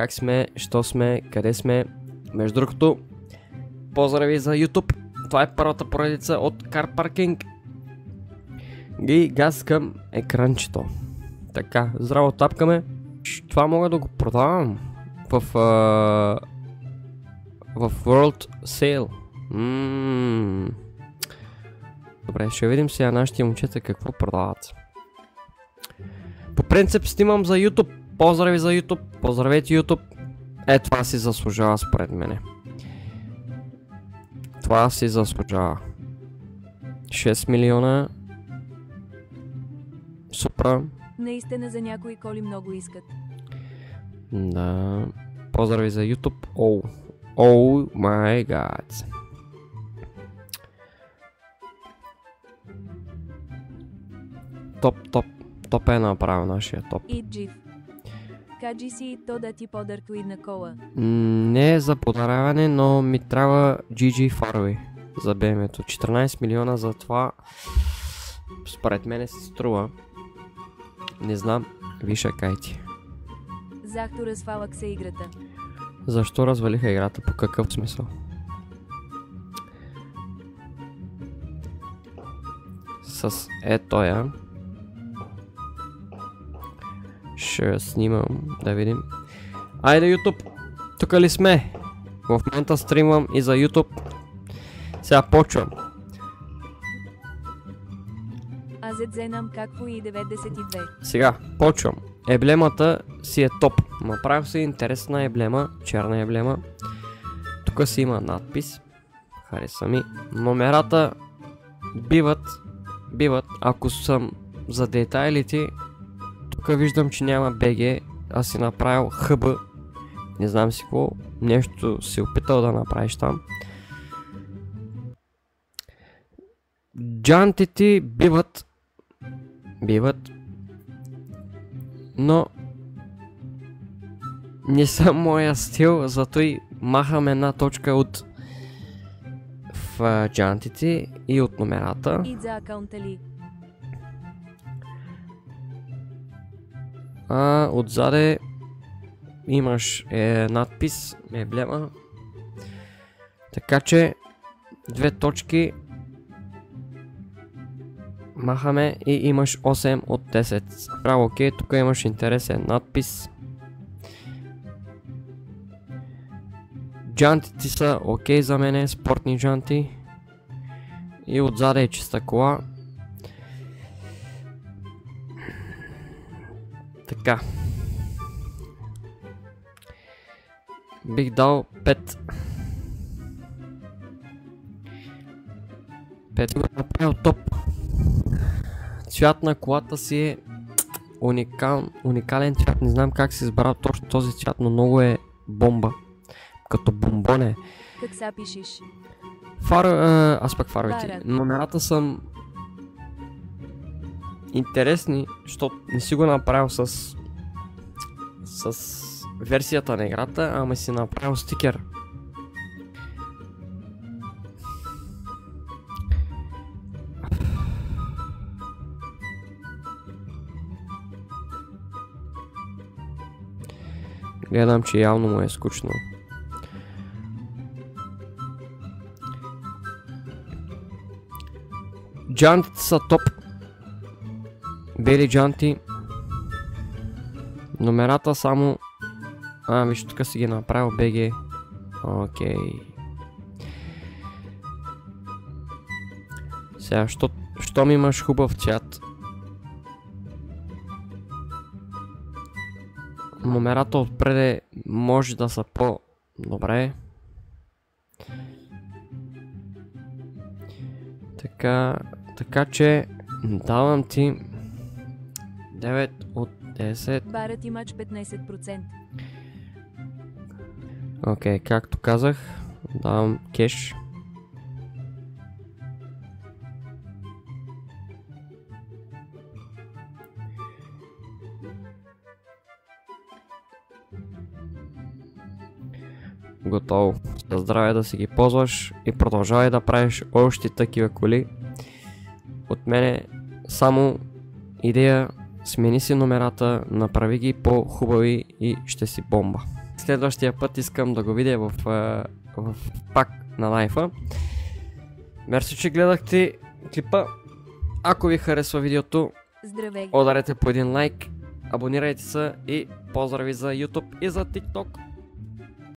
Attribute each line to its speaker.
Speaker 1: как сме, що сме, къде сме. Между другото, поздрави за YouTube. Това е първата поредица от Car Parking. И газ към екранчето. Така, здраво тапкаме. Това мога да го продавам в World Sale. Добре, ще видим сега нашите момчета какво продават. По принцип снимам за YouTube. Поздрави за YouTube. Поздравете YouTube. Това си заслужава според мене. Това си заслужава. 6 милиона. Супра.
Speaker 2: Наистина за някои коли много искат.
Speaker 1: Да. Поздрави за YouTube. Oh my god. Топ е направил нашия топ.
Speaker 2: И джив. Кажи си то да ти подарка една кола.
Speaker 1: Не е за подаряване, но ми трябва GG фарове за BMW-то. 14 милиона за това. Според мене се струва. Не знам, виж кайте.
Speaker 2: Захто развалък се играта.
Speaker 1: Защо развалиха играта? По какъв смисъл? С тоя. Ще снимам, да видим. Айде YouTube! Тук ли сме? В момента стримам и за YouTube. Сега почвам.
Speaker 2: Аз знам какво и 92.
Speaker 1: Сега, почвам. Еблемата си е топ. Направих си интересна еблема, черна еблема. Тук си има надпис. Хареса ми. Номерата биват, ако съм за детайлите. Тук виждам, че няма BG. Аз си направил ХБ. Не знам си какво. Нещо си опитал да направиш там. Джантите биват. Но не са моя стил, зато и махам една точка от в джантите и от номерата.
Speaker 2: И за акаунта ли?
Speaker 1: Отзаде имаш надпис, еблема. Така че две точки махаме и имаш 8 от 10. Право, окей, тук имаш интересен надпис. Джантите са окей за мене, спортни джанти. И отзаде е чиста кола. Така. Бих дал 5. 5 го направил топ. Цвят на колата си е уникален цвят. Не знам как си избрал точно този цвят, но много е бомба. Като бомбон е.
Speaker 2: Как са пишеш?
Speaker 1: Аз пък фаровете. Номерата са интересни, защото не си го направил с версията на играта, ама си направил стикер. Гледам, че явно му е скучно. Джантите са топ. Бели джанти. Номерата само... виж, тук си ги направил BG. Окей. Сега, щом имаш хубав цвят. Номерата отпреде може да са по-добре. Така че давам ти 9 от 10.
Speaker 2: Барът имач 15%.
Speaker 1: Окей, както казах, давам кеш. Готово. За здраве да си ги ползваш и продължавай да правиш още такива коли. От мене само идея, смени си номерата, направи ги по-хубави и ще си бомба. следващия път искам да го видя в пак на лайфа. Мерси, че гледахте клипа. Ако ви харесва видеото,
Speaker 2: Здравей!
Speaker 1: ударете по един лайк, абонирайте се и поздрави за YouTube и за TikTok.